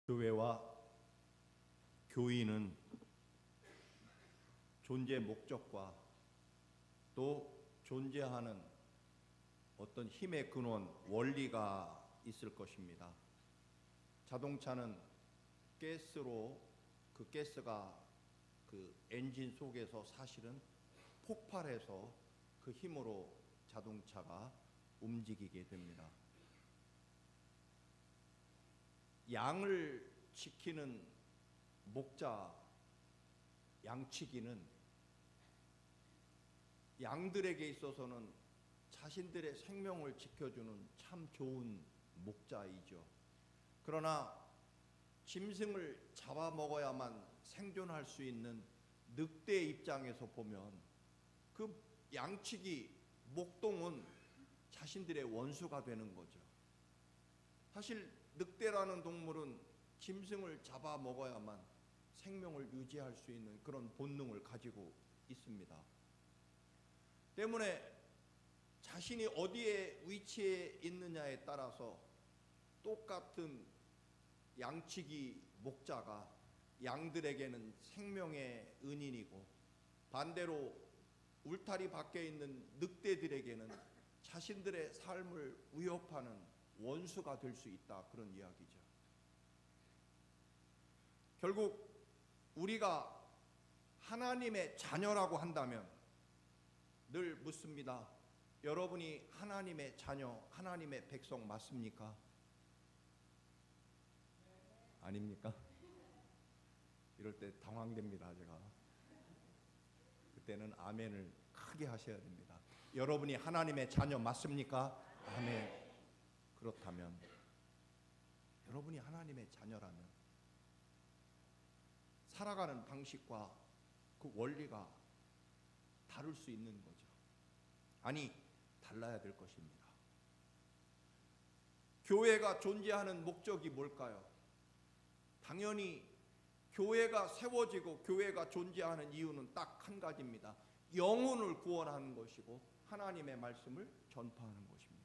교회와 교인은 존재 목적과 또 존재하는 어떤 힘의 근원, 원리가 있을 것입니다. 자동차는 가스로, 그 가스가 그 엔진 속에서 사실은 폭발해서 그 힘으로 자동차가 움직이게 됩니다. 양을 지키는 목자, 양치기는 양들에게 있어서는 자신들의 생명을 지켜주는 참 좋은 목자이죠. 그러나 짐승을 잡아먹어야만 생존할 수 있는 늑대 입장에서 보면 그 양치기 목동은 자신들의 원수가 되는 거죠. 사실 늑대라는 동물은 짐승을 잡아먹어야만 생명을 유지할 수 있는 그런 본능을 가지고 있습니다. 때문에 자신이 어디에 위치해 있느냐에 따라서 똑같은 양치기 목자가 양들에게는 생명의 은인이고 반대로 울타리 밖에 있는 늑대들에게는 자신들의 삶을 위협하는 원수가 될 수 있다, 그런 이야기죠. 결국 우리가 하나님의 자녀라고 한다면 늘 묻습니다. 여러분이 하나님의 자녀, 하나님의 백성 맞습니까? 아닙니까? 이럴 때 당황됩니다, 제가. 그때는 아멘을 크게 하셔야 됩니다. 여러분이 하나님의 자녀 맞습니까? 아멘. 그렇다면 여러분이 하나님의 자녀라면 살아가는 방식과 그 원리가 다를 수 있는 거죠. 아니, 달라야 될 것입니다. 교회가 존재하는 목적이 뭘까요? 당연히 교회가 세워지고 교회가 존재하는 이유는 딱 한 가지입니다. 영혼을 구원하는 것이고 하나님의 말씀을 전파하는 것입니다.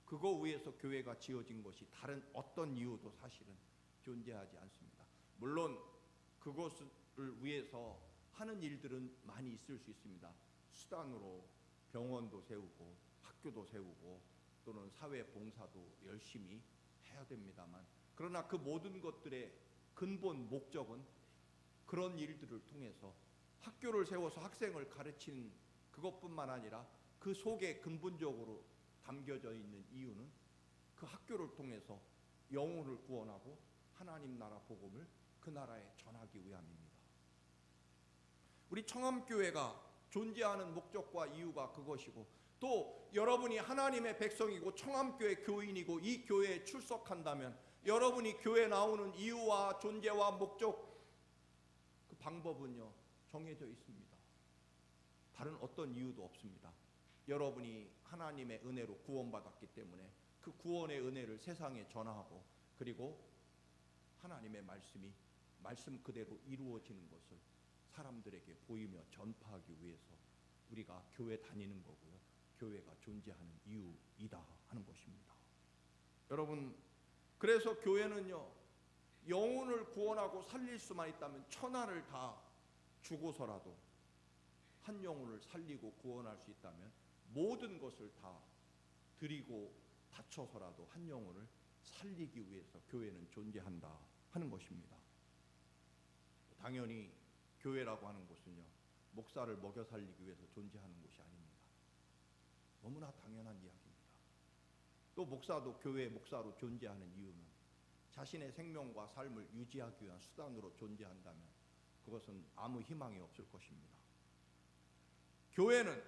그거 위해서 교회가 지어진 것이 다른 어떤 이유도 사실은 존재하지 않습니다. 물론 그것을 위해서 하는 일들은 많이 있을 수 있습니다. 수단으로 병원도 세우고 학교도 세우고 또는 사회 봉사도 열심히 해야 됩니다만, 그러나 그 모든 것들의 근본 목적은 그런 일들을 통해서 학교를 세워서 학생을 가르치는 그것뿐만 아니라 그 속에 근본적으로 담겨져 있는 이유는 그 학교를 통해서 영혼을 구원하고 하나님 나라 복음을 그 나라에 전하기 위함입니다. 우리 청암교회가 존재하는 목적과 이유가 그것이고, 또 여러분이 하나님의 백성이고 청암교회 교인이고 이 교회에 출석한다면 여러분이 교회에 나오는 이유와 존재와 목적, 그 방법은요 정해져 있습니다. 다른 어떤 이유도 없습니다. 여러분이 하나님의 은혜로 구원받았기 때문에 그 구원의 은혜를 세상에 전하고, 그리고 하나님의 말씀이 말씀 그대로 이루어지는 것을 사람들에게 보이며 전파하기 위해서 우리가 교회 다니는 거고요. 교회가 존재하는 이유이다 하는 것입니다. 여러분, 그래서 교회는요 영혼을 구원하고 살릴 수만 있다면 천하를 다 주고서라도 한 영혼을 살리고 구원할 수 있다면 모든 것을 다 드리고 바쳐서라도 한 영혼을 살리기 위해서 교회는 존재한다 하는 것입니다. 당연히 교회라고 하는 곳은요 목사를 먹여 살리기 위해서 존재하는 곳이 아닙니다. 너무나 당연한 이야기입니다. 또 목사도 교회의 목사로 존재하는 이유는 자신의 생명과 삶을 유지하기 위한 수단으로 존재한다면 그것은 아무 희망이 없을 것입니다. 교회는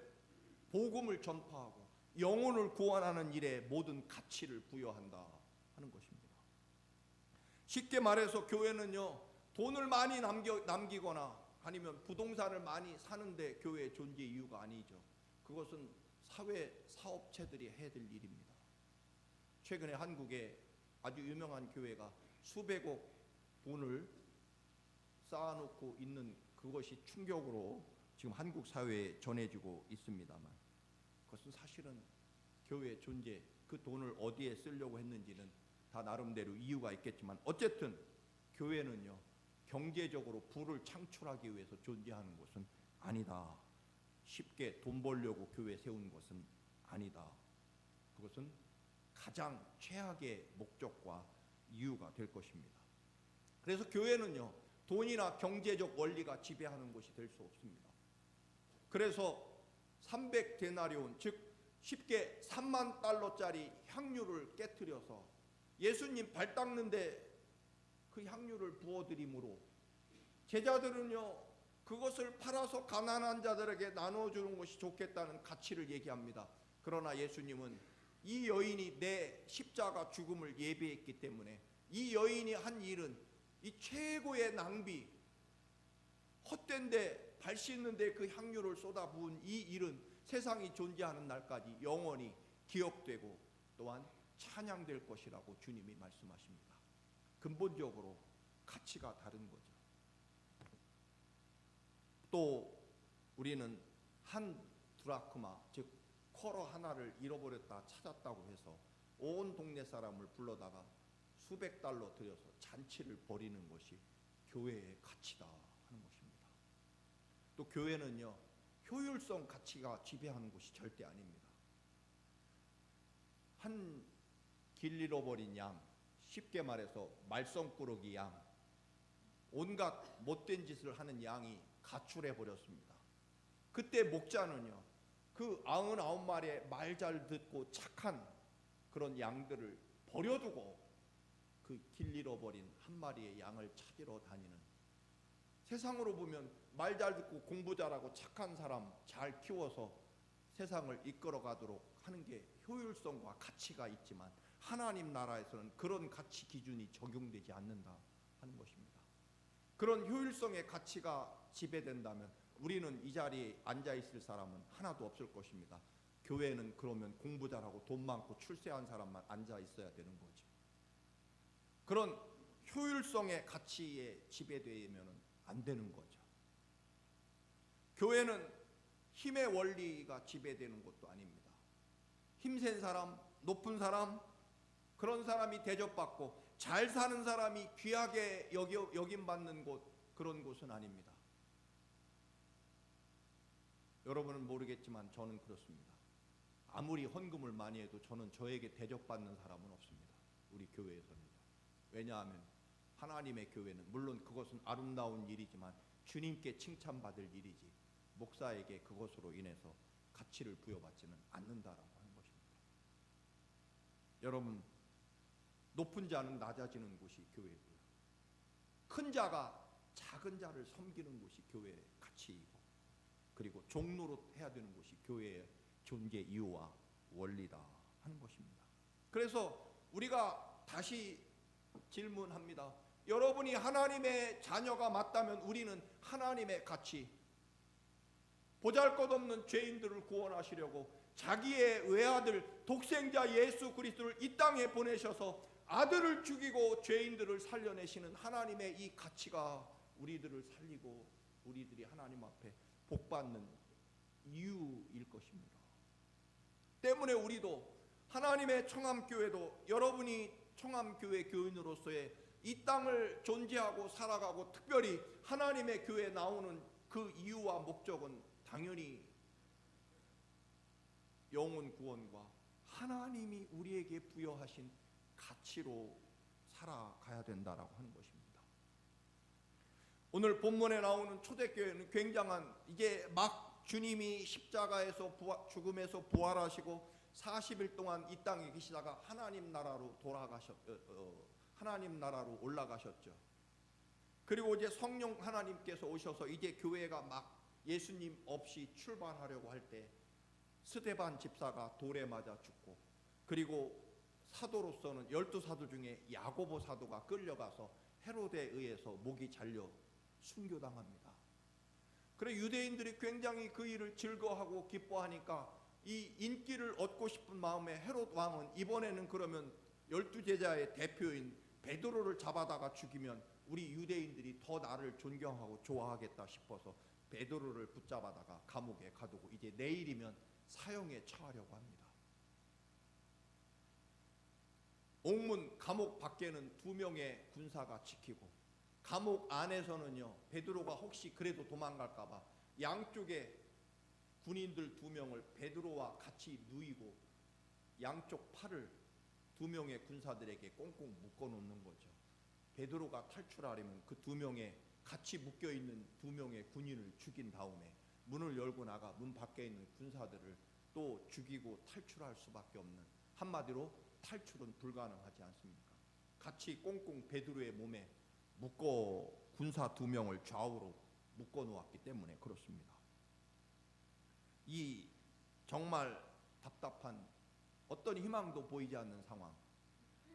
복음을 전파하고 영혼을 구원하는 일에 모든 가치를 부여한다 하는 것입니다. 쉽게 말해서 교회는요 돈을 많이 남기거나 아니면 부동산을 많이 사는데 교회의 존재 이유가 아니죠. 그것은 사회 사업체들이 해야 될 일입니다. 최근에 한국에 아주 유명한 교회가 수백억 돈을 쌓아놓고 있는 그것이 충격으로 지금 한국 사회에 전해지고 있습니다만, 그것은 사실은 교회의 존재, 그 돈을 어디에 쓰려고 했는지는 다 나름대로 이유가 있겠지만 어쨌든 교회는요 경제적으로 부를 창출하기 위해서 존재하는 곳은 아니다. 쉽게 돈 벌려고 교회 세운 것은 아니다. 그것은 가장 최악의 목적과 이유가 될 것입니다. 그래서 교회는요 돈이나 경제적 원리가 지배하는 곳이 될 수 없습니다. 그래서 300데나리온 즉 쉽게 3만 달러짜리 향유를 깨트려서 예수님 발 닦는데 그 향유를 부어드림으로 제자들은요 그것을 팔아서 가난한 자들에게 나눠주는 것이 좋겠다는 가치를 얘기합니다. 그러나 예수님은 이 여인이 내 십자가 죽음을 예비했기 때문에 이 여인이 한 일은 이 최고의 낭비, 헛된데 발 씻는데 그 향유를 쏟아부은 이 일은 세상이 존재하는 날까지 영원히 기억되고 또한 찬양될 것이라고 주님이 말씀하십니다. 근본적으로 가치가 다른 거죠. 또 우리는 한 드라크마 즉 쿼러 하나를 잃어버렸다 찾았다고 해서 온 동네 사람을 불러다가 수백 달러 들여서 잔치를 벌이는 것이 교회의 가치다 하는 것입니다. 또 교회는요 효율성 가치가 지배하는 것이 절대 아닙니다. 한 길 잃어버린 양, 쉽게 말해서 말썽꾸러기 양, 온갖 못된 짓을 하는 양이 가출해 버렸습니다. 그때 목자는요 그 99마리의 말 잘 듣고 착한 그런 양들을 버려두고 그 길 잃어버린 한 마리의 양을 찾으러 다니는, 세상으로 보면 말 잘 듣고 공부 잘하고 착한 사람 잘 키워서 세상을 이끌어 가도록 하는 게 효율성과 가치가 있지만 하나님 나라에서는 그런 가치 기준이 적용되지 않는다 하는 것입니다. 그런 효율성의 가치가 지배된다면 우리는 이 자리에 앉아 있을 사람은 하나도 없을 것입니다. 교회는 그러면 공부 잘하고 돈 많고 출세한 사람만 앉아 있어야 되는 거죠. 그런 효율성의 가치에 지배되면 안 되는 거죠. 교회는 힘의 원리가 지배되는 것도 아닙니다. 힘센 사람, 높은 사람, 그런 사람이 대접받고 잘 사는 사람이 귀하게 여김받는 곳, 그런 곳은 아닙니다. 여러분은 모르겠지만 저는 그렇습니다. 아무리 헌금을 많이 해도 저는 저에게 대접받는 사람은 없습니다. 우리 교회에서는요. 왜냐하면 하나님의 교회는 물론 그것은 아름다운 일이지만 주님께 칭찬받을 일이지 목사에게 그것으로 인해서 가치를 부여받지는 않는다라고 하는 것입니다. 여러분, 높은 자는 낮아지는 곳이 교회고요. 큰 자가 작은 자를 섬기는 곳이 교회의 가치이고, 그리고 종로로 해야 되는 것이 교회의 존재 이유와 원리다 하는 것입니다. 그래서 우리가 다시 질문합니다. 여러분이 하나님의 자녀가 맞다면 우리는 하나님의 가치, 보잘것없는 죄인들을 구원하시려고 자기의 외아들 독생자 예수 그리스도를 이 땅에 보내셔서 아들을 죽이고 죄인들을 살려내시는 하나님의 이 가치가 우리들을 살리고 우리들이 하나님 앞에 복받는 이유일 것입니다. 때문에 우리도 하나님의 청암교회도 여러분이 청암교회 교인으로서의 이 땅을 존재하고 살아가고 특별히 하나님의 교회에 나오는 그 이유와 목적은 당연히 영혼 구원과 하나님이 우리에게 부여하신 가치로 살아가야 된다라고 하는 것입니다. 오늘 본문에 나오는 초대교회는 굉장한, 이제 막 주님이 십자가에서 죽음에서 부활하시고 40일 동안 이 땅에 계시다가 하나님 나라로 하나님 나라로 올라가셨죠. 그리고 이제 성령 하나님께서 오셔서 이제 교회가 막 예수님 없이 출발하려고 할 때 스데반 집사가 돌에 맞아 죽고, 그리고 사도로서는 12사도 중에 야고보 사도가 끌려가서 헤로데에 의해서 목이 잘려 순교당합니다. 그래 유대인들이 굉장히 그 일을 즐거워하고 기뻐하니까 이 인기를 얻고 싶은 마음에 헤롯 왕은 이번에는 그러면 12제자의 대표인 베드로를 잡아다가 죽이면 우리 유대인들이 더 나를 존경하고 좋아하겠다 싶어서 베드로를 붙잡아다가 감옥에 가두고 이제 내일이면 사형에 처하려고 합니다. 옥문 감옥 밖에는 2명의 군사가 지키고 감옥 안에서는요 베드로가 혹시 그래도 도망갈까 봐 양쪽에 군인들 2명을 베드로와 같이 누이고 양쪽 팔을 2명의 군사들에게 꽁꽁 묶어 놓는 거죠. 베드로가 탈출하려면 그 2명의 같이 묶여 있는 2명의 군인을 죽인 다음에 문을 열고 나가 문 밖에 있는 군사들을 또 죽이고 탈출할 수밖에 없는, 한마디로 탈출은 불가능하지 않습니까? 같이 꽁꽁 베드로의 몸에 묶어 군사 2명을 좌우로 묶어 놓았기 때문에 그렇습니다. 이 정말 답답한, 어떤 희망도 보이지 않는 상황,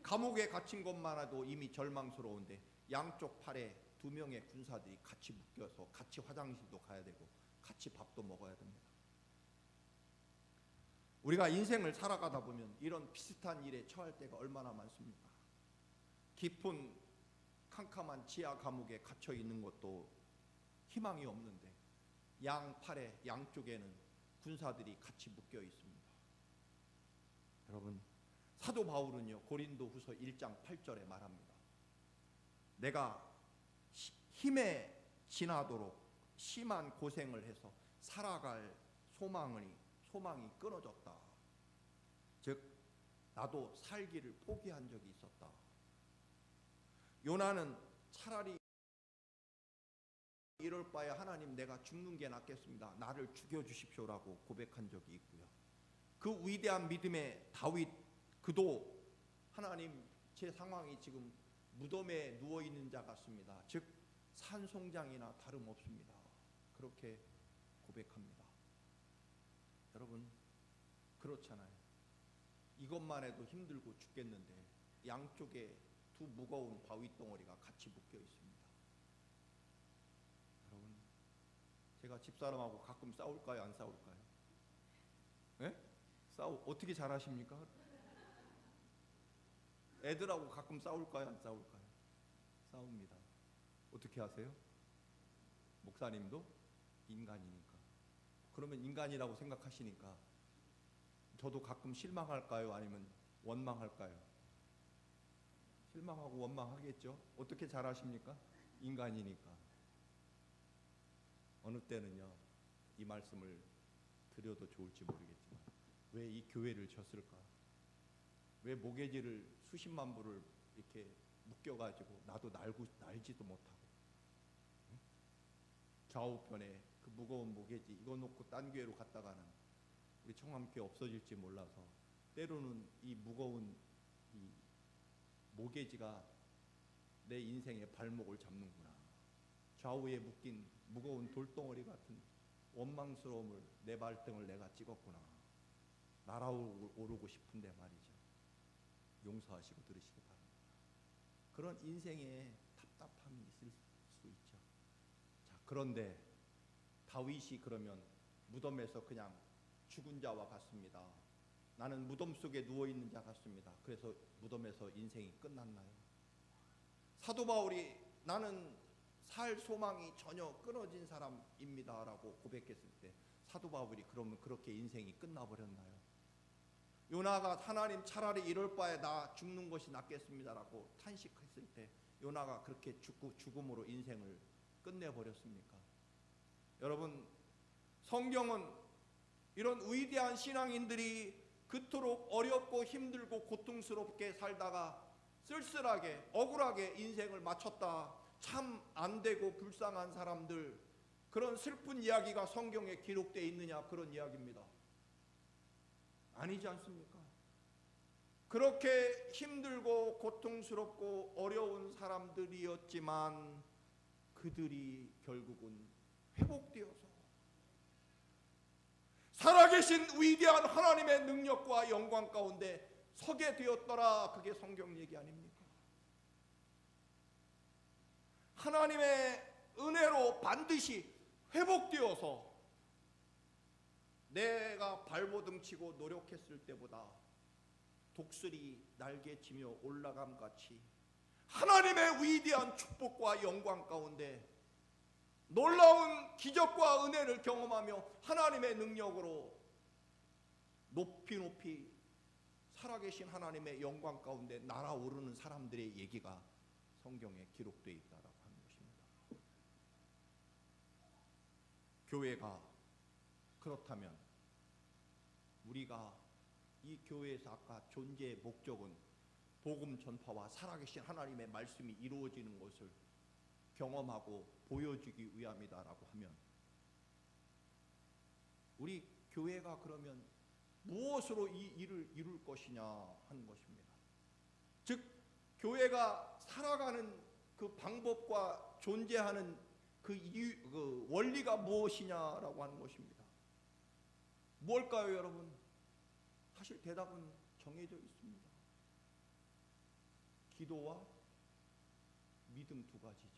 감옥에 갇힌 것만 해도 이미 절망스러운데 양쪽 팔에 2명의 군사들이 같이 묶여서 같이 화장실도 가야 되고 같이 밥도 먹어야 됩니다. 우리가 인생을 살아가다 보면 이런 비슷한 일에 처할 때가 얼마나 많습니까? 깊은 캄캄한 지하 감옥에 갇혀 있는 것도 희망이 없는데 양팔에 양쪽에는 군사들이 같이 묶여 있습니다. 여러분, 사도 바울은요 고린도후서 1장 8절에 말합니다. 내가 힘에 지나도록 심한 고생을 해서 살아갈 소망이 끊어졌다. 즉 나도 살기를 포기한 적이 있었다. 요나는 차라리 이럴 바에 하나님 내가 죽는 게 낫겠습니다. 나를 죽여주십시오라고 고백한 적이 있고요. 그 위대한 믿음의 다윗, 그도 하나님 제 상황이 지금 무덤에 누워있는 자 같습니다. 즉 산송장이나 다름없습니다. 그렇게 고백합니다. 여러분 그렇잖아요. 이것만 해도 힘들고 죽겠는데 양쪽에 2 무거운 바위 덩어리가 같이 묶여 있습니다. 여러분, 제가 집사람하고 가끔 싸울까요? 안 싸울까요? 예? 어떻게 잘하십니까? 애들하고 가끔 싸울까요? 안 싸울까요? 싸웁니다. 어떻게 하세요? 목사님도 인간이니까. 그러면 인간이라고 생각하시니까 저도 가끔 실망할까요? 아니면 원망할까요? 실망하고 원망하겠죠. 어떻게 잘하십니까? 인간이니까. 어느 때는요 이 말씀을 드려도 좋을지 모르겠지만 왜 이 교회를 졌을까? 왜 모계지를 수십만 부를 이렇게 묶여가지고 나도 날지도 못하고, 응? 좌우편에 그 무거운 모계지 이거 놓고 딴 교회로 갔다가는 우리 청암교회 없어질지 몰라서 때로는 이 무거운 이 모계지가 내 인생의 발목을 잡는구나. 좌우에 묶인 무거운 돌덩어리 같은 원망스러움을 내 발등을 내가 찍었구나. 날아오르고 싶은데 말이죠. 용서하시고 들으시기 바랍니다. 그런 인생에 답답함이 있을 수 있죠. 자, 그런데 다윗이 그러면 무덤에서 그냥 죽은 자와 같습니다. 나는 무덤 속에 누워있는 자 같습니다. 그래서 무덤에서 인생이 끝났나요? 사도 바울이 나는 살 소망이 전혀 끊어진 사람입니다 라고 고백했을 때 사도 바울이 그러면 그렇게 인생이 끝나버렸나요? 요나가 하나님 차라리 이럴 바에 나 죽는 것이 낫겠습니다 라고 탄식했을 때 요나가 그렇게 죽음으로 인생을 끝내버렸습니까? 여러분, 성경은 이런 위대한 신앙인들이 그토록 어렵고 힘들고 고통스럽게 살다가 쓸쓸하게 억울하게 인생을 마쳤다, 참 안되고 불쌍한 사람들, 그런 슬픈 이야기가 성경에 기록되어 있느냐, 그런 이야기입니다. 아니지 않습니까? 그렇게 힘들고 고통스럽고 어려운 사람들이었지만 그들이 결국은 회복되어서 살아계신 위대한 하나님의 능력과 영광 가운데 서게 되었더라. 그게 성경 얘기 아닙니까? 하나님의 은혜로 반드시 회복되어서 내가 발버둥치고 노력했을 때보다 독수리 날개치며 올라감같이 하나님의 위대한 축복과 영광 가운데 놀라운 기적과 은혜를 경험하며 하나님의 능력으로 높이 살아계신 하나님의 영광 가운데 날아오르는 사람들의 얘기가 성경에 기록되어 있다라고 하는 것입니다. 교회가 그렇다면 우리가 이 교회에서 아까 존재의 목적은 복음 전파와 살아계신 하나님의 말씀이 이루어지는 것을 경험하고 보여주기 위함이다라고 하면 우리 교회가 그러면 무엇으로 이 일을 이룰 것이냐 하는 것입니다. 즉 교회가 살아가는 그 방법과 존재하는 그 원리가 무엇이냐라고 하는 것입니다. 뭘까요, 여러분? 사실 대답은 정해져 있습니다. 기도와 믿음 두 가지죠.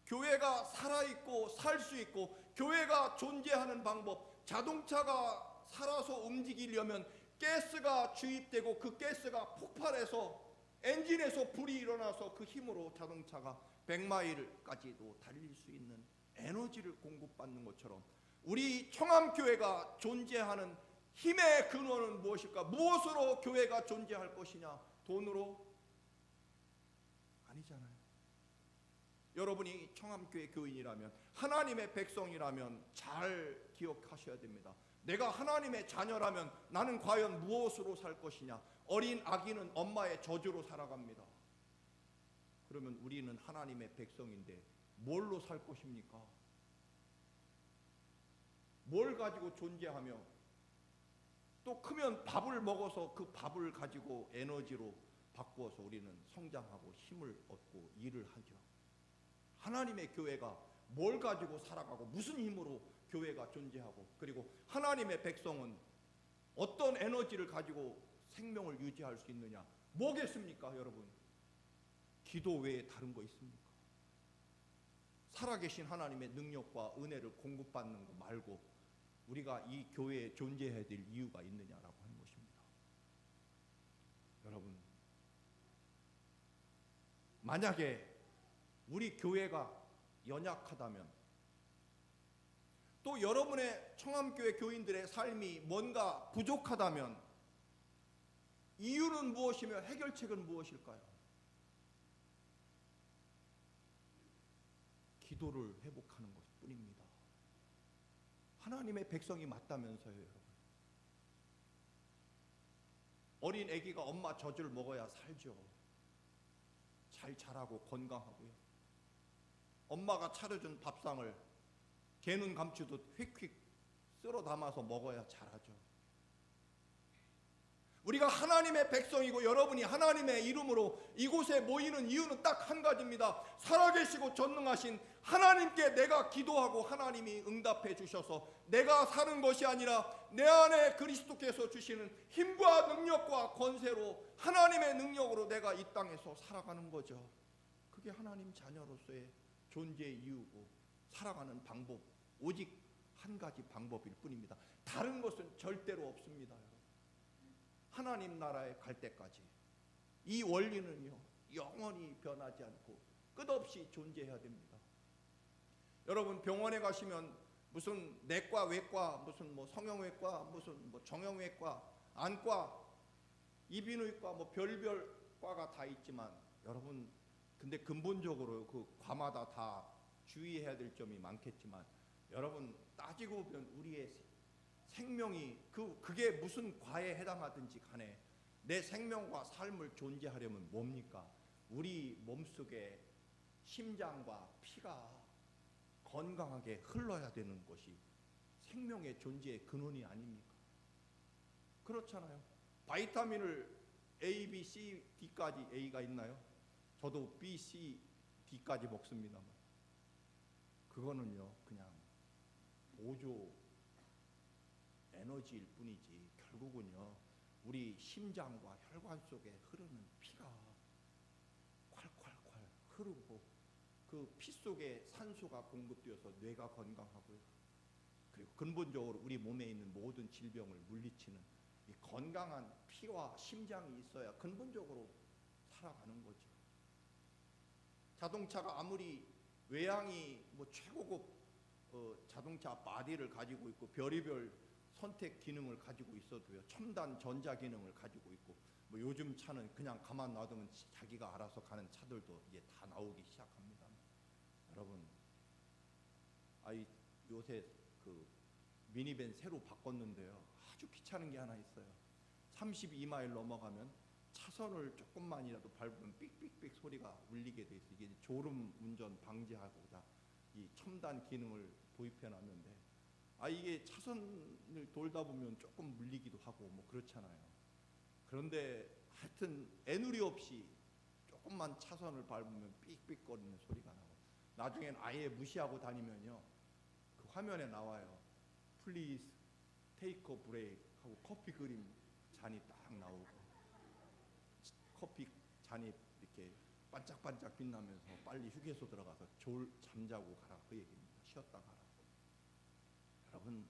교회가 살아있고 살 수 있고 교회가 존재하는 방법, 자동차가 살아서 움직이려면 가스가 주입되고 그 가스가 폭발해서 엔진에서 불이 일어나서 그 힘으로 자동차가 100마일까지도 달릴 수 있는 에너지를 공급받는 것처럼 우리 청암교회가 존재하는 힘의 근원은 무엇일까? 무엇으로 교회가 존재할 것이냐? 돈으로? 아니잖아요. 여러분이 청암교회 교인이라면, 하나님의 백성이라면 잘 기억하셔야 됩니다. 내가 하나님의 자녀라면 나는 과연 무엇으로 살 것이냐? 어린 아기는 엄마의 저주로 살아갑니다. 그러면 우리는 하나님의 백성인데 뭘로 살 것입니까? 뭘 가지고 존재하며 또 크면 밥을 먹어서 그 밥을 가지고 에너지로 바꾸어서 우리는 성장하고 힘을 얻고 일을 하죠. 하나님의 교회가 뭘 가지고 살아가고 무슨 힘으로 교회가 존재하고 그리고 하나님의 백성은 어떤 에너지를 가지고 생명을 유지할 수 있느냐? 뭐겠습니까, 여러분? 기도 외에 다른 거 있습니까? 살아계신 하나님의 능력과 은혜를 공급받는 거 말고 우리가 이 교회에 존재해야 될 이유가 있느냐라고 하는 것입니다. 여러분, 만약에 우리 교회가 연약하다면 또 여러분의 청암교회 교인들의 삶이 뭔가 부족하다면 이유는 무엇이며 해결책은 무엇일까요? 기도를 회복하는 것뿐입니다. 하나님의 백성이 맞다면서요, 여러분. 어린 아기가 엄마 젖을 먹어야 살죠. 잘 자라고 건강하고요. 엄마가 차려준 밥상을 개눈 감추듯 휙휙 쓸어 담아서 먹어야 자라죠. 우리가 하나님의 백성이고 여러분이 하나님의 이름으로 이곳에 모이는 이유는 딱 한 가지입니다. 살아계시고 전능하신 하나님께 내가 기도하고 하나님이 응답해 주셔서 내가 사는 것이 아니라 내 안에 그리스도께서 주시는 힘과 능력과 권세로 하나님의 능력으로 내가 이 땅에서 살아가는 거죠. 그게 하나님 자녀로서의 존재의 이유고 살아가는 방법, 오직 한 가지 방법일 뿐입니다. 다른 것은 절대로 없습니다. 하나님 나라에 갈 때까지 이 원리는요 영원히 변하지 않고 끝없이 존재해야 됩니다. 여러분 병원에 가시면 무슨 내과, 외과, 무슨 뭐 성형외과, 무슨 뭐 정형외과, 안과, 이비인후과 뭐 별별 과가 다 있지만 여러분 근데 근본적으로 그 과마다 다 주의해야 될 점이 많겠지만 여러분 따지고 보면 우리의 생명이 그게 무슨 과에 해당하든지 간에 내 생명과 삶을 존재하려면 뭡니까? 우리 몸속에 심장과 피가 건강하게 흘러야 되는 것이 생명의 존재의 근원이 아닙니까? 그렇잖아요. 바이타민을 A, B, C, D까지 A가 있나요? 저도 B, C, D까지 먹습니다만 그거는요 그냥 보조 에너지일 뿐이지 결국은요 우리 심장과 혈관 속에 흐르는 피가 콸콸콸 흐르고 그 피 속에 산소가 공급되어서 뇌가 건강하고요. 그리고 근본적으로 우리 몸에 있는 모든 질병을 물리치는 이 건강한 피와 심장이 있어야 근본적으로 살아가는 거죠. 자동차가 아무리 외양이 뭐 최고급 자동차 바디를 가지고 있고 별의별 선택 기능을 가지고 있어도요, 첨단 전자 기능을 가지고 있고, 뭐 요즘 차는 그냥 가만 놔두면 자기가 알아서 가는 차들도 이제 다 나오기 시작합니다. 여러분, 요새 그 미니밴 새로 바꿨는데요, 아주 귀찮은 게 하나 있어요. 32마일 넘어가면 차선을 조금만이라도 밟으면 삑삑삑 소리가 울리게 돼 있어요. 이게 졸음 운전 방지하고자 이 첨단 기능을 도입해 놨는데, 이게 차선을 돌다 보면 조금 물리기도 하고 뭐 그렇잖아요. 그런데 하여튼 애누리 없이 조금만 차선을 밟으면 삑삑거리는 소리가 나고, 나중엔 아예 무시하고 다니면요, 그 화면에 나와요. Please take a break 하고 커피 그림 잔이 딱 나오고, 커피 잔이 이렇게 반짝반짝 빛나면서 빨리 휴게소 들어가서 잠자고 가라, 그 얘기입니다. 쉬었다 가라. 여러분,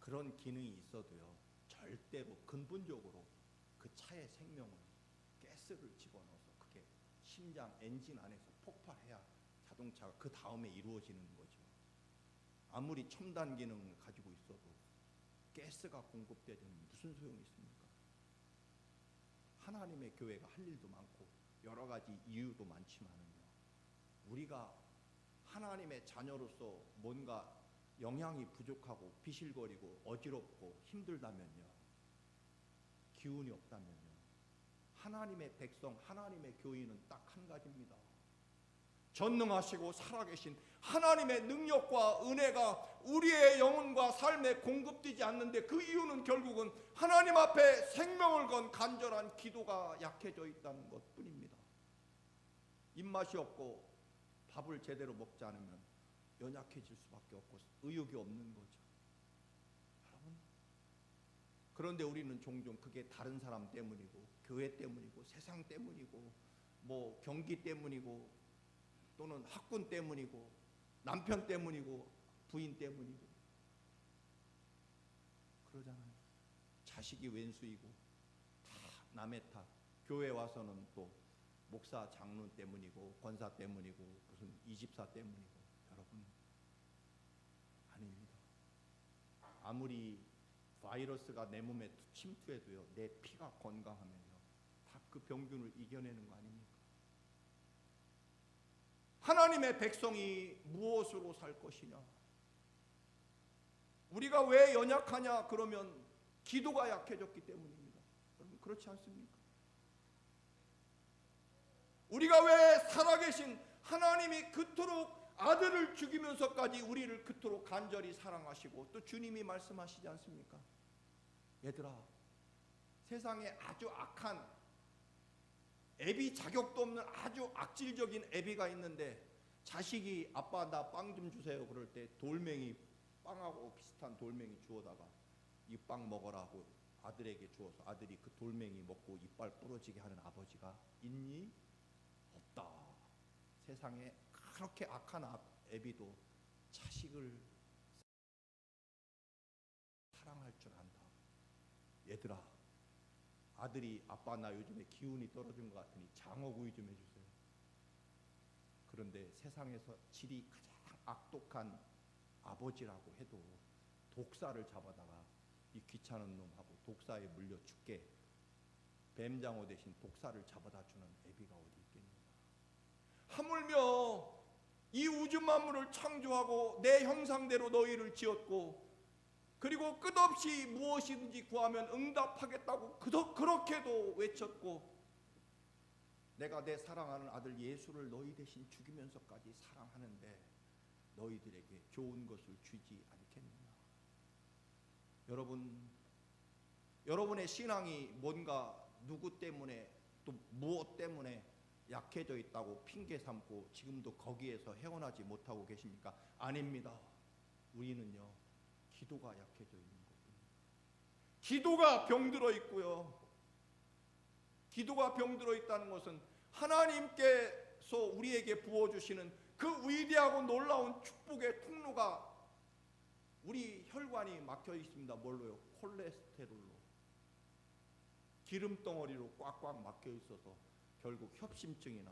그런 기능이 있어도요, 절대로 근본적으로 그 차의 생명을 가스를 집어넣어서 그게 심장 엔진 안에서 폭발해야 자동차가 그 다음에 이루어지는 거죠. 아무리 첨단 기능을 가지고 있어도 가스가 공급되면 무슨 소용이 있습니까? 하나님의 교회가 할 일도 많고 여러 가지 이유도 많지만은요, 우리가 하나님의 자녀로서 뭔가 영향이 부족하고 비실거리고 어지럽고 힘들다면요, 기운이 없다면요, 하나님의 백성, 하나님의 교인은 딱 한 가지입니다. 전능하시고 살아계신 하나님의 능력과 은혜가 우리의 영혼과 삶에 공급되지 않는데, 그 이유는 결국은 하나님 앞에 생명을 건 간절한 기도가 약해져 있다는 것뿐입니다. 입맛이 없고 밥을 제대로 먹지 않으면 연약해질 수밖에 없고 의욕이 없는 거죠. 여러분, 그런데 우리는 종종 그게 다른 사람 때문이고 교회 때문이고 세상 때문이고 뭐 경기 때문이고 또는 학군 때문이고 남편 때문이고 부인 때문이고 그러잖아요. 자식이 왼수이고 다 남의 탓. 교회 와서는 또 목사 장로 때문이고 권사 때문이고 무슨 이집사 때문이고. 여러분, 아닙니다. 아무리 바이러스가 내 몸에 침투해도요, 내 피가 건강하면요, 다 그 병균을 이겨내는 거 아닙니까? 하나님의 백성이 무엇으로 살 것이냐? 우리가 왜 연약하냐? 그러면 기도가 약해졌기 때문입니다. 여러분, 그렇지 않습니까? 우리가 왜 살아계신 하나님이 그토록 아들을 죽이면서까지 우리를 그토록 간절히 사랑하시고, 또 주님이 말씀하시지 않습니까? 얘들아, 세상에 아주 악한 애비 자격도 없는 아주 악질적인 애비가 있는데, 자식이 아빠 나 빵 좀 주세요 그럴 때 돌멩이, 빵하고 비슷한 돌멩이 주워다가 이 빵 먹어라 하고 아들에게 주어서 아들이 그 돌멩이 먹고 이빨 부러지게 하는 아버지가 있니? 없다. 세상에 그렇게 악한 애비도 자식을 사랑할 줄 안다. 얘들아, 아들이 아빠 나 요즘에 기운이 떨어진 것 같으니 장어구이 좀 해주세요. 그런데 세상에서 질이 가장 악독한 아버지라고 해도 독사를 잡아다가 이 귀찮은 놈하고 독사에 물려 죽게 뱀장어 대신 독사를 잡아다 주는 애비가 어디 있겠는가. 하물며 이 우주 만물을 창조하고 내 형상대로 너희를 지었고, 그리고 끝없이 무엇이든지 구하면 응답하겠다고 그렇게도 외쳤고, 내가 내 사랑하는 아들 예수를 너희 대신 죽이면서까지 사랑하는데 너희들에게 좋은 것을 주지 않겠느냐. 여러분, 여러분의 신앙이 뭔가 누구 때문에 또 무엇 때문에 약해져 있다고 핑계 삼고 지금도 거기에서 헤어나지 못하고 계십니까? 아닙니다. 우리는요, 기도가 약해져 있는 겁니다. 기도가 병들어 있고요. 기도가 병들어 있다는 것은 하나님께서 우리에게 부어주시는 그 위대하고 놀라운 축복의 통로가 우리 혈관이 막혀 있습니다. 뭘로요? 콜레스테롤로. 기름덩어리로 꽉꽉 막혀 있어서 결국 협심증이나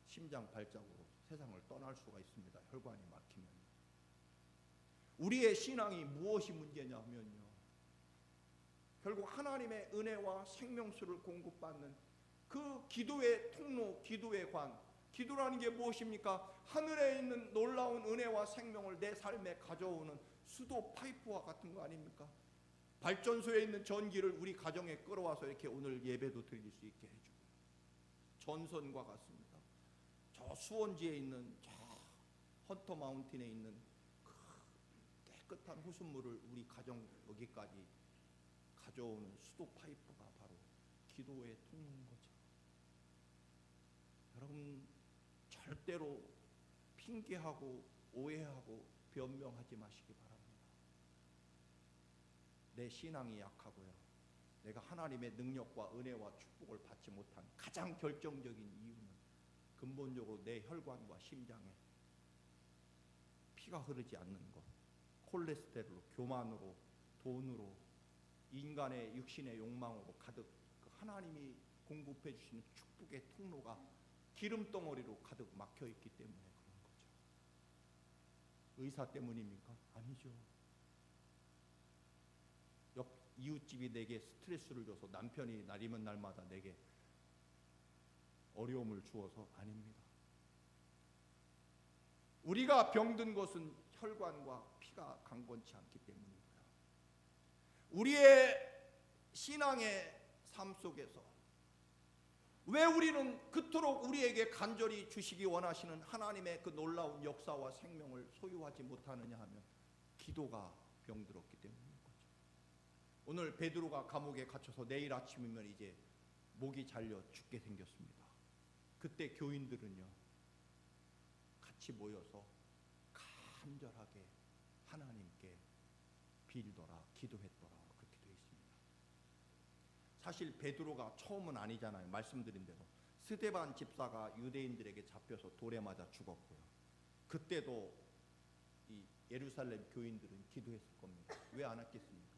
심장 발작으로 세상을 떠날 수가 있습니다. 혈관이 막히면. 우리의 신앙이 무엇이 문제냐면요, 결국 하나님의 은혜와 생명수를 공급받는 그 기도의 통로, 기도의 관. 기도라는 게 무엇입니까? 하늘에 있는 놀라운 은혜와 생명을 내 삶에 가져오는 수도 파이프와 같은 거 아닙니까? 발전소에 있는 전기를 우리 가정에 끌어와서 이렇게 오늘 예배도 드릴 수 있게 해주고, 전선과 같습니다. 저 수원지에 있는 저 헌터 마운틴에 있는 그 깨끗한 호수물을 우리 가정 여기까지 가져오는 수도 파이프가 바로 기도의 통로인 거죠. 여러분, 절대로 핑계하고 오해하고 변명하지 마시기 바랍니다. 내 신앙이 약하고요, 내가 하나님의 능력과 은혜와 축복을 받지 못한 가장 결정적인 이유는 근본적으로 내 혈관과 심장에 피가 흐르지 않는 것, 콜레스테롤로, 교만으로, 돈으로, 인간의 육신의 욕망으로 가득 하나님이 공급해 주시는 축복의 통로가 기름덩어리로 가득 막혀 있기 때문에 그런 거죠. 의사 때문입니까? 아니죠. 이웃집이 내게 스트레스를 줘서, 남편이 날이면 날마다 내게 어려움을 주어서 아닙니다. 우리가 병든 것은 혈관과 피가 강건치 않기 때문이고요. 우리의 신앙의 삶 속에서 왜 우리는 그토록 우리에게 간절히 주시기 원하시는 하나님의 그 놀라운 역사와 생명을 소유하지 못하느냐 하면 기도가 병들었기 때문인 거죠. 오늘 베드로가 감옥에 갇혀서 내일 아침이면 이제 목이 잘려 죽게 생겼습니다. 그때 교인들은요, 같이 모여서 간절하게 하나님께 빌더라, 기도했더라, 그렇게 되어 있습니다. 사실 베드로가 처음은 아니잖아요. 말씀드린 대로 스데반 집사가 유대인들에게 잡혀서 돌에 맞아 죽었고요. 그때도 이 예루살렘 교인들은 기도했을 겁니다. 왜 안 했겠습니까?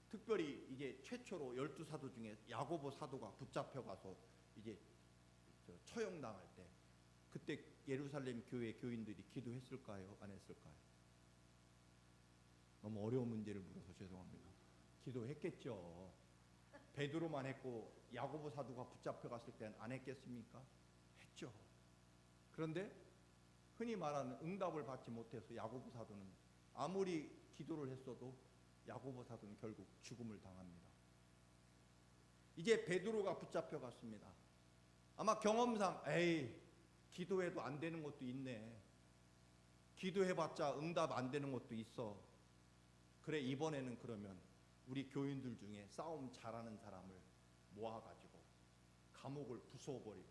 특별히 이제 최초로 12사도 중에 야고보 사도가 붙잡혀가서 이제 처형당할 때, 그때 예루살렘 교회 교인들이 기도했을까요? 안 했을까요? 너무 어려운 문제를 물어서 죄송합니다. 기도했겠죠. 베드로만 했고 야고보 사도가 붙잡혀갔을 때는 안 했겠습니까? 했죠. 그런데 흔히 말하는 응답을 받지 못해서 야고보 사도는 아무리 기도를 했어도 야고보 사도는 결국 죽음을 당합니다. 이제 베드로가 붙잡혀갔습니다. 아마 경험상 에이, 기도해도 안 되는 것도 있네, 기도해봤자 응답 안 되는 것도 있어, 그래 이번에는 그러면 우리 교인들 중에 싸움 잘하는 사람을 모아가지고 감옥을 부숴버리고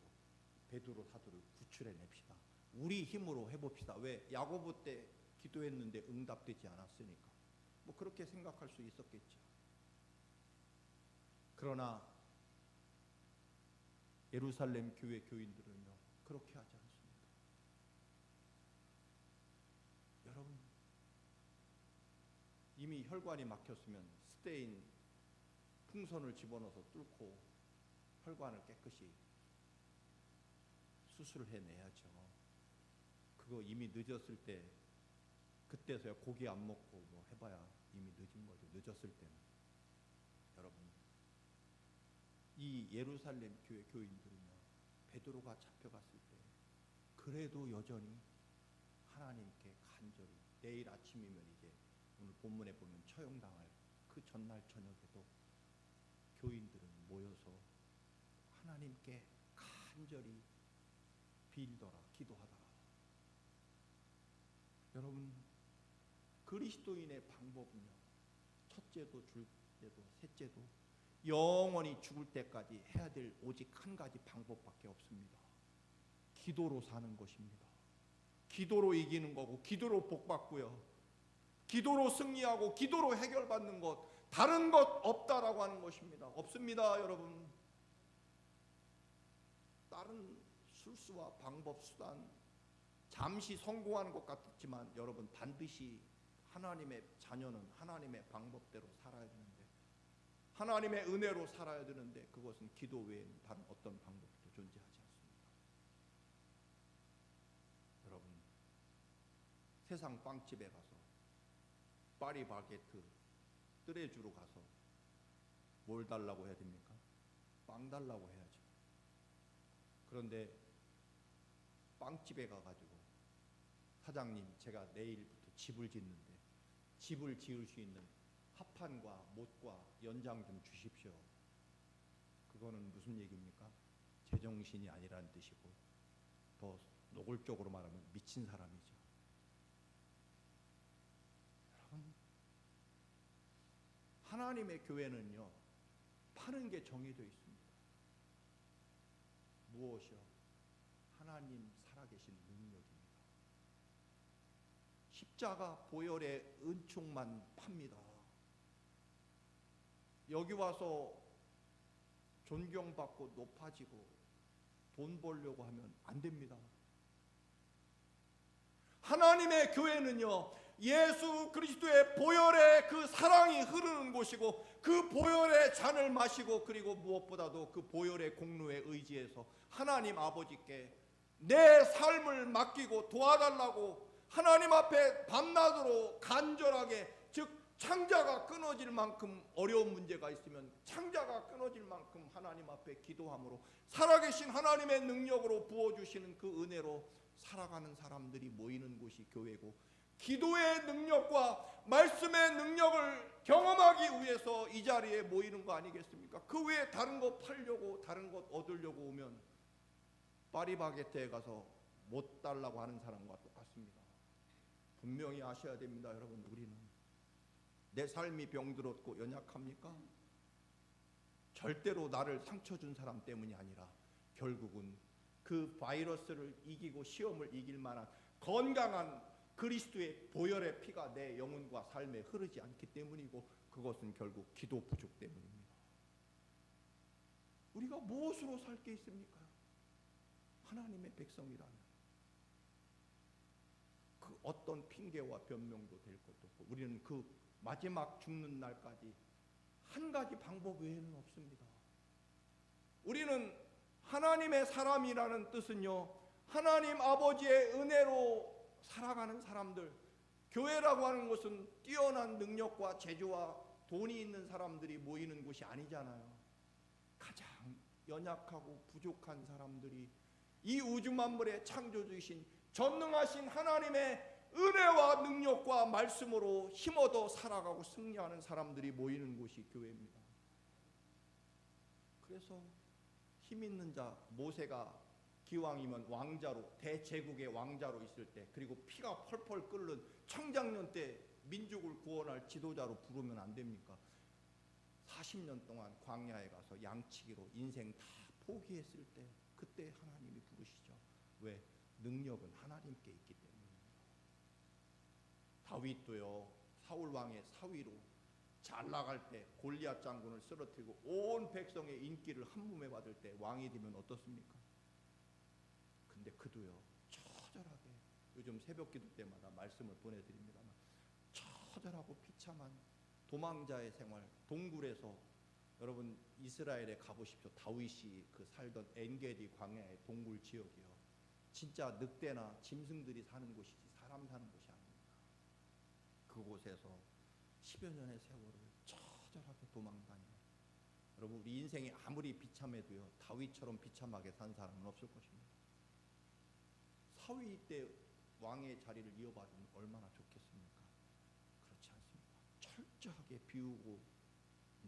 베드로 사도를 구출해냅시다. 우리 힘으로 해봅시다. 왜? 야고보 때 기도했는데 응답되지 않았으니까. 뭐 그렇게 생각할 수 있었겠죠. 그러나 예루살렘 교회 교인들은요, 그렇게 하지 않습니다. 여러분, 이미 혈관이 막혔으면 스테인 풍선을 집어넣어서 뚫고 혈관을 깨끗이 수술을 해내야죠. 그거 이미 늦었을 때, 그때서야 고기 안 먹고 뭐 해봐야 이미 늦은 거죠. 늦었을 때는. 여러분, 이 예루살렘 교회 교인들은요, 베드로가 잡혀갔을 때 그래도 여전히 하나님께 간절히, 내일 아침이면 이제 오늘 본문에 보면 처형당할 그 전날 저녁에도 교인들은 모여서 하나님께 간절히 빌더라, 기도하더라. 여러분, 그리스도인의 방법은요, 첫째도 둘째도 셋째도 영원히 죽을 때까지 해야 될 오직 한 가지 방법밖에 없습니다. 기도로 사는 것입니다. 기도로 이기는 거고, 기도로 복받고요, 기도로 승리하고, 기도로 해결받는 것, 다른 것 없다라고 하는 것입니다. 없습니다, 여러분. 다른 술수와 방법, 수단, 잠시 성공하는 것 같지만 여러분, 반드시 하나님의 자녀는 하나님의 방법대로 살아야 되는데, 하나님의 은혜로 살아야 되는데, 그것은 기도 외에는 다른 어떤 방법도 존재하지 않습니다. 여러분, 세상 빵집에 가서 파리바게트 뜨레주로 가서 뭘 달라고 해야 됩니까? 빵 달라고 해야죠. 그런데 빵집에 가가지고 사장님, 제가 내일부터 집을 짓는데 집을 지을 수 있는 합판과 못과 연장 좀 주십시오. 그거는 무슨 얘기입니까? 제정신이 아니라는 뜻이고, 더 노골적으로 말하면 미친 사람이죠. 여러분, 하나님의 교회는요, 파는 게 정해져 있습니다. 무엇이요? 하나님 살아계신 능력입니다. 십자가 보혈의 은총만 팝니다. 여기 와서 존경받고 높아지고 돈 벌려고 하면 안 됩니다. 하나님의 교회는요, 예수 그리스도의 보혈의 그 사랑이 흐르는 곳이고, 그 보혈의 잔을 마시고, 그리고 무엇보다도 그 보혈의 공로에 의지해서 하나님 아버지께 내 삶을 맡기고 도와달라고 하나님 앞에 밤낮으로 간절하게, 즉 창자가 끊어질 만큼 어려운 문제가 있으면 창자가 끊어질 만큼 하나님 앞에 기도함으로 살아계신 하나님의 능력으로 부어주시는 그 은혜로 살아가는 사람들이 모이는 곳이 교회고, 기도의 능력과 말씀의 능력을 경험하기 위해서 이 자리에 모이는 거 아니겠습니까? 그 외에 다른 거 팔려고, 다른 것 얻으려고 오면 파리바게트에 가서 못 달라고 하는 사람과 똑같습니다. 분명히 아셔야 됩니다. 여러분, 우리는 내 삶이 병들었고 연약합니까? 절대로 나를 상처 준 사람 때문이 아니라 결국은 그 바이러스를 이기고 시험을 이길 만한 건강한 그리스도의 보혈의 피가 내 영혼과 삶에 흐르지 않기 때문이고, 그것은 결국 기도 부족 때문입니다. 우리가 무엇으로 살 게 있습니까? 하나님의 백성이라면 그 어떤 핑계와 변명도 될 것도 없고, 우리는 그 마지막 죽는 날까지 한 가지 방법 외에는 없습니다. 우리는 하나님의 사람이라는 뜻은요, 하나님 아버지의 은혜로 살아가는 사람들, 교회라고 하는 것은 뛰어난 능력과 재주와 돈이 있는 사람들이 모이는 곳이 아니잖아요. 가장 연약하고 부족한 사람들이 이 우주 만물의 창조주이신 전능하신 하나님의 은혜와 능력과 말씀으로 힘어도 살아가고 승리하는 사람들이 모이는 곳이 교회입니다. 그래서 힘 있는 자, 모세가 기왕이면 왕자로, 대제국의 왕자로 있을 때, 그리고 피가 펄펄 끓는 청장년 때 민족을 구원할 지도자로 부르면 안 됩니까? 40년 동안 광야에 가서 양치기로 인생 다 포기했을 때, 그때 하나님이 부르시죠. 왜? 능력은 하나님께 있기 때문입니다. 다윗도요, 사울 왕의 사위로 잘 나갈 때 골리앗 장군을 쓰러뜨리고 온 백성의 인기를 한 몸에 받을 때 왕이 되면 어떻습니까? 근데 그도요, 처절하게, 요즘 새벽 기도 때마다 말씀을 보내드립니다만, 처절하고 비참한 도망자의 생활, 동굴에서, 여러분 이스라엘에 가보십시오. 다윗이 그 살던 엔게디 광야의 동굴 지역이요, 진짜 늑대나 짐승들이 사는 곳이지 사람 사는 곳이 아닙니다. 그곳에서 10여 년의 세월을 처절하게 도망다녀. 여러분, 우리 인생이 아무리 비참해도요, 다윗처럼 비참하게 산 사람은 없을 것입니다. 사위 때 왕의 자리를 이어받으면 얼마나 좋겠습니까? 그렇지 않습니다. 철저하게 비우고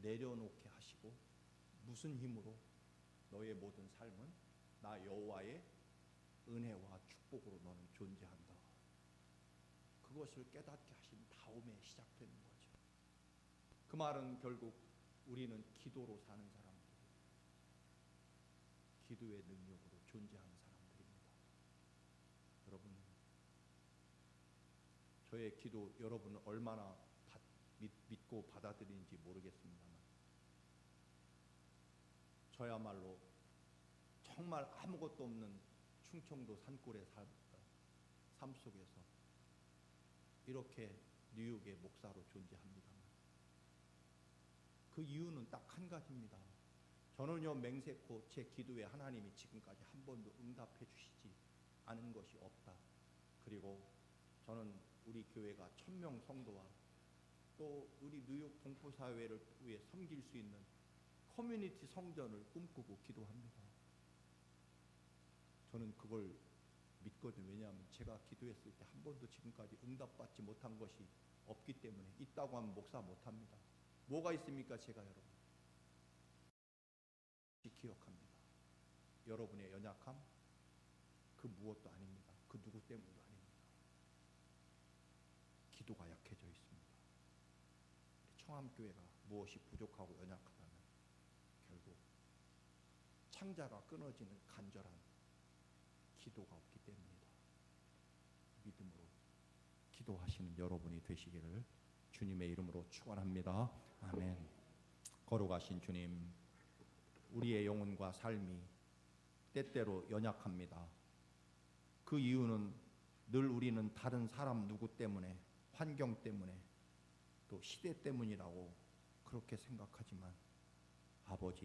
내려놓게 하시고, 무슨 힘으로? 너의 모든 삶은 나 여호와의 은혜와 축복으로 너는 존재한다. 그것을 깨닫게 하신 다음에 시작되는 거죠. 그 말은 결국 우리는 기도로 사는 사람들, 기도의 능력으로 존재하는 사람들입니다. 여러분, 저의 기도 여러분은 얼마나 믿고 받아들이는지 모르겠습니다만, 저야말로 정말 아무것도 없는 충청도 산골의 삶 속에서 이렇게 뉴욕의 목사로 존재합니다만, 그 이유는 딱 한 가지입니다. 저는요, 맹세코 제 기도에 하나님이 지금까지 한 번도 응답해 주시지 않은 것이 없다. 그리고 저는 우리 교회가 1000명 성도와 또 우리 뉴욕 동포 사회를 위해 섬길 수 있는 커뮤니티 성전을 꿈꾸고 기도합니다. 저는 그걸 믿거든요. 왜냐하면 제가 기도했을 때 한 번도 지금까지 응답받지 못한 것이 없기 때문에. 있다고 하면 목사 못합니다. 뭐가 있습니까, 제가 여러분? 기억합니다. 여러분의 연약함 그 무엇도 아닙니다. 그 누구 때문도 아닙니다. 기도가 약해져 있습니다. 청암교회가 무엇이 부족하고 연약하다면 결국 창자가 끊어지는 간절한 기도가 없기 때문입니다. 믿음으로 기도하시는 여러분이 되시기를 주님의 이름으로 축원합니다. 아멘. 거룩하신 주님, 우리의 영혼과 삶이 때때로 연약합니다. 그 이유는 늘 우리는 다른 사람 누구 때문에, 환경 때문에, 또 시대 때문이라고 그렇게 생각하지만 아버지,